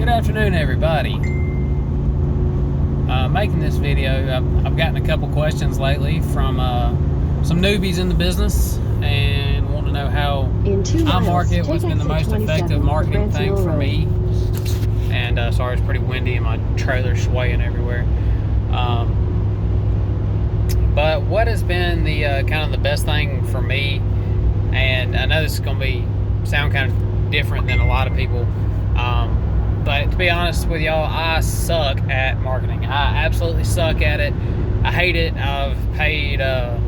Good afternoon, everybody. Making this video, I've gotten a couple questions lately from some newbies in the business and want to know how I market, what's been the most effective marketing thing for me. And sorry, it's pretty windy and my trailer's swaying everywhere. But what has been the kind of the best thing for me, and I know this is going to sound kind of different than a lot of people, but to be honest with y'all, I suck at marketing. I absolutely suck at it. I hate it. I've paid, I'm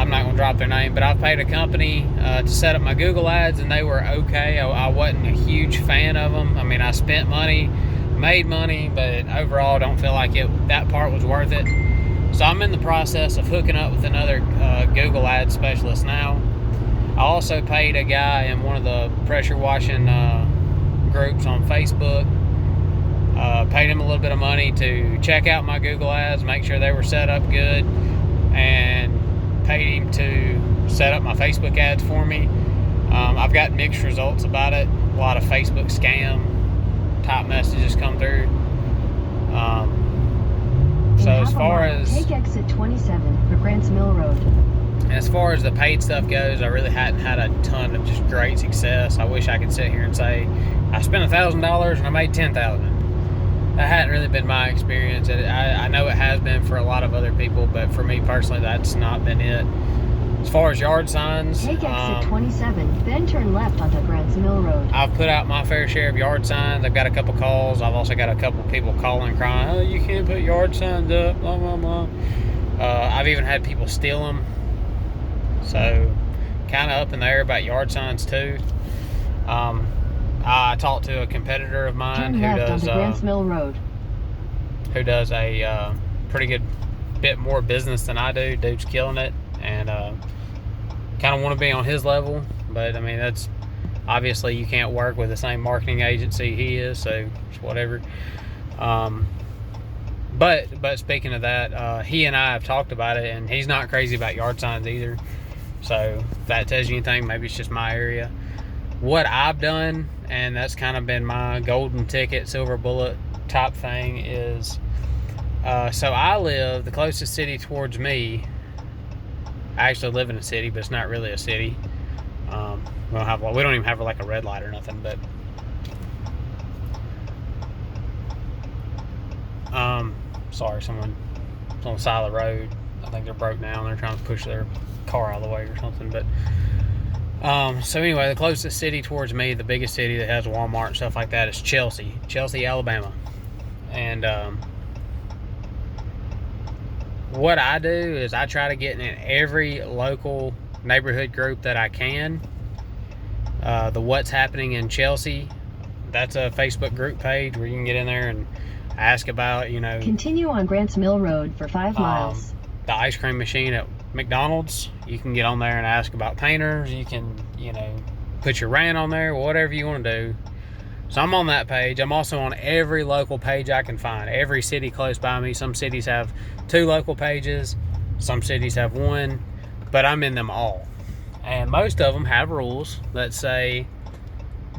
not going to drop their name, but I've paid a company to set up my Google ads, and they were okay. I wasn't a huge fan of them. I mean, I spent money, made money, but overall I don't feel like that part was worth it. So I'm in the process of hooking up with another Google ad specialist now. I also paid a guy in one of the pressure washing groups on Facebook, paid him a little bit of money to check out my Google ads, make sure they were set up good, and paid him to set up my Facebook ads for me. I've got mixed results about it. A lot of Facebook scam type messages come through. So as far as take exit 27 for Grants Mill Road. As far as the paid stuff goes, I really hadn't had a ton of just great success. I wish I could sit here and say I spent $1,000 and I made $10,000. That hadn't really been my experience. I know it has been for a lot of other people, but for me personally, that's not been it. As far as yard signs, take exit 27, then turn left onto Grants Mill Road. I've put out my fair share of yard signs. I've got a couple calls. I've also got a couple people calling, crying, "Oh, you can't put yard signs up, blah, blah, blah." I've even had people steal them. So, kind of up in the air about yard signs too. I talked to a competitor of mine who does Grants Mill Road. Who does a pretty good bit more business than I do. Dude's killing it, and kind of want to be on his level. But I mean, that's obviously you can't work with the same marketing agency he is, so it's whatever. But speaking of that, he and I have talked about it, and he's not crazy about yard signs either. So if that tells you anything, maybe it's just my area. What I've done, and that's kind of been my golden ticket, silver bullet type thing, is so I live, the closest city towards me, I actually live in a city, but it's not really a city. We don't even have like a red light or nothing, but sorry, someone's on the side of the road. I think they're broke down. They're trying to push their car out of the way or something. But so anyway, the closest city towards me, the biggest city that has Walmart and stuff like that, is Chelsea, Alabama. And what I do is I try to get in every local neighborhood group that I can. The What's Happening in Chelsea, that's a Facebook group page where you can get in there and ask about, continue on Grants Mill Road for 5 miles. The ice cream machine at McDonald's. You can get on there and ask about painters. You can, put your rant on there, whatever you want to do. So I'm on that page. I'm also on every local page I can find. Every city close by me. Some cities have 2 local pages. Some cities have 1. But I'm in them all. And most of them have rules that say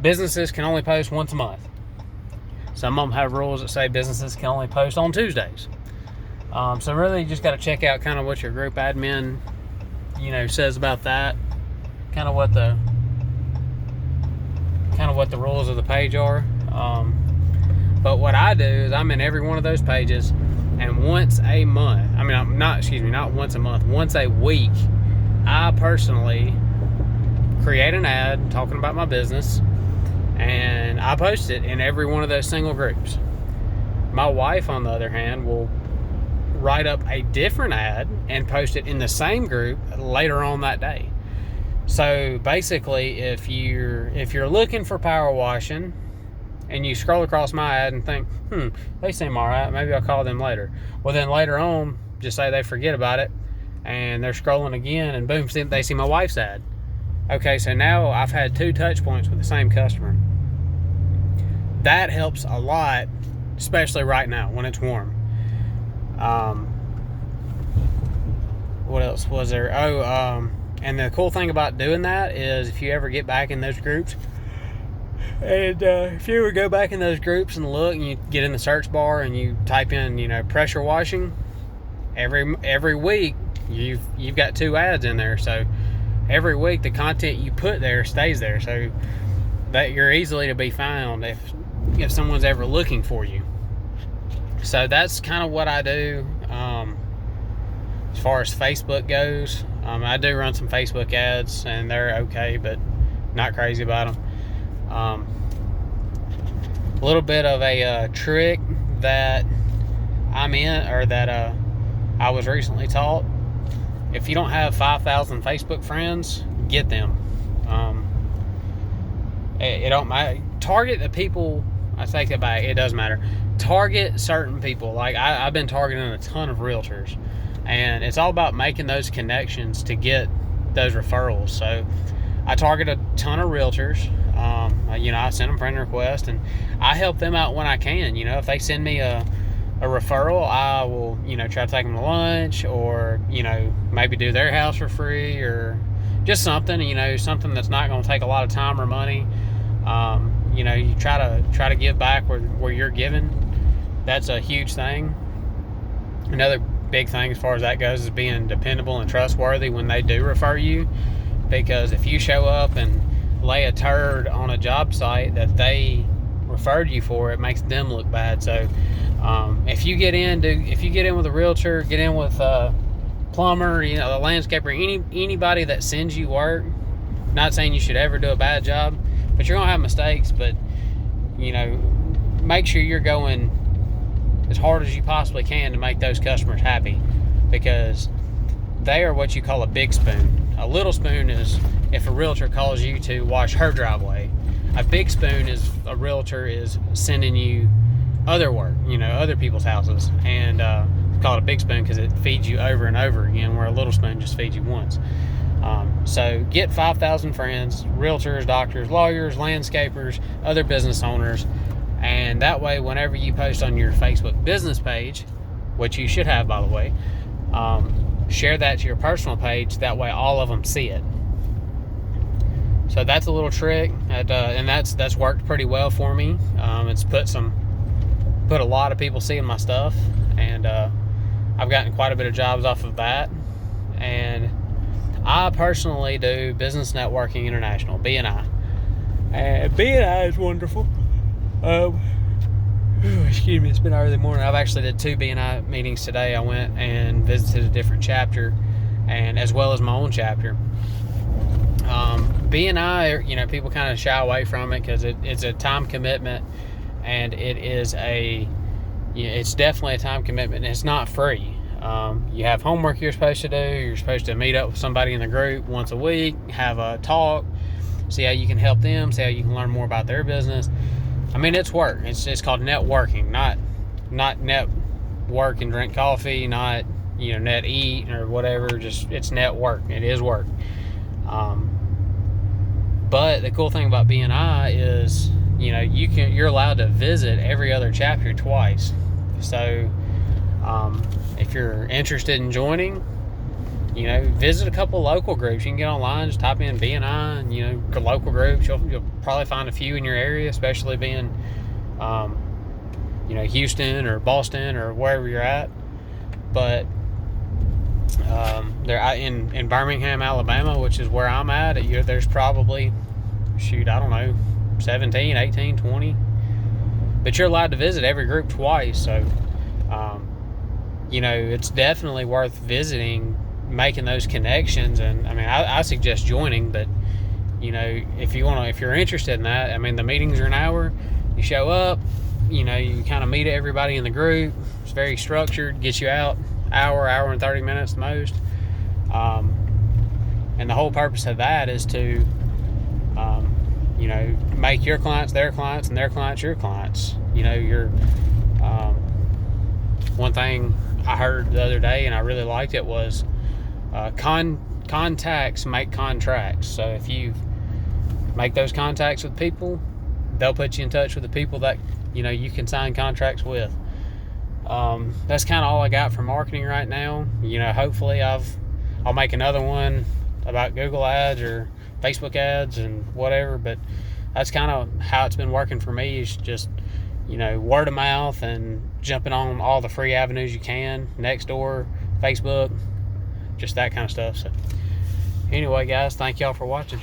businesses can only post once a month. Some of them have rules that say businesses can only post on Tuesdays. So really you just got to check out kind of what your group admin, says about that. Kind of what the rules of the page are. But what I do is I'm in every one of those pages, and once a month, not once a month, once a week, I personally create an ad talking about my business, and I post it in every one of those single groups. My wife, on the other hand, will write up a different ad and post it in the same group later on that day. So basically, if you're looking for power washing and you scroll across my ad and think, they seem all right, maybe I'll call them later. Well, then later on, just say they forget about it and they're scrolling again, and boom, they see my wife's ad. Okay, so now I've had 2 touch points with the same customer. That helps a lot, especially right now when it's warm. What else was there? And the cool thing about doing that is if you ever get back in those groups, And if you ever go back in those groups and look, and you get in the search bar and you type in, pressure washing, every week you've got 2 ads in there. So every week the content you put there stays there, so that you're easily to be found if someone's ever looking for you. So that's kind of what I do. As far as Facebook goes, I do run some Facebook ads, and they're okay, but not crazy about them. A little bit of a trick that I'm in, or that I was recently taught. If you don't have 5,000 Facebook friends, get them. It don't matter. Target the people. I take that back. It does matter. Target certain people. Like I've been targeting a ton of realtors, and it's all about making those connections to get those referrals. So I target a ton of realtors. I send them friend requests, and I help them out when I can. If they send me a referral, I will, try to take them to lunch, or, maybe do their house for free, or just something, something that's not going to take a lot of time or money. You try to give back where you're giving. That's a huge thing. Another big thing as far as that goes is being dependable and trustworthy when they do refer you, because if you show up and lay a turd on a job site that they referred you for, it makes them look bad. So if you get in with a realtor, get in with a plumber, the landscaper, anybody that sends you work, not saying you should ever do a bad job, but you're gonna have mistakes, but make sure you're going as hard as you possibly can to make those customers happy, because they are what you call a big spoon. A little spoon is if a realtor calls you to wash her driveway. A big spoon is a realtor is sending you other work, other people's houses, and it's called a big spoon because it feeds you over and over again, where a little spoon just feeds you once. So get 5,000 friends, realtors, doctors, lawyers, landscapers, other business owners, and that way whenever you post on your Facebook business page, which you should have, by the way, share that to your personal page. That way all of them see it. So that's a little trick, and that's worked pretty well for me. It's put a lot of people seeing my stuff, and I've gotten quite a bit of jobs off of that. And I personally do Business Networking International, BNI, and BNI is wonderful. Excuse me, it's been early morning. I've actually did 2 BNI meetings today. I went and visited a different chapter, and as well as my own chapter. BNI, people kind of shy away from it because it's a time commitment, and it's definitely a time commitment, and it's not free. You have homework you're supposed to do. You're supposed to meet up with somebody in the group once a week, have a talk, see how you can help them, see how you can learn more about their business. I mean, it's work. It's called networking, not net work and drink coffee, not net eat or whatever. Just it's network. It is work. But the cool thing about BNI is you're allowed to visit every other chapter twice. So if you're interested in joining, visit a couple local groups. You can get online, just type in BNI, and local groups. You'll probably find a few in your area, especially being Houston or Boston or wherever you're at. But they're out in Birmingham, Alabama, which is where I'm at. There's probably 17, 18, 20, but you're allowed to visit every group twice. So it's definitely worth visiting, making those connections. And I suggest joining, but if you're interested in that, the meetings are an hour. You show up, you kind of meet everybody in the group. It's very structured, gets you out hour and 30 minutes the most. And the whole purpose of that is to make your clients their clients and their clients your clients. One thing I heard the other day and I really liked it was contacts make contracts. So if you make those contacts with people, they'll put you in touch with the people that you can sign contracts with. That's kind of all I got for marketing right now. Hopefully I'll make another one about Google ads or Facebook ads and whatever, but that's kind of how it's been working for me, is just, you know, word of mouth and jumping on all the free avenues you can, Nextdoor, Facebook, just that kind of stuff. So anyway, guys, thank y'all for watching.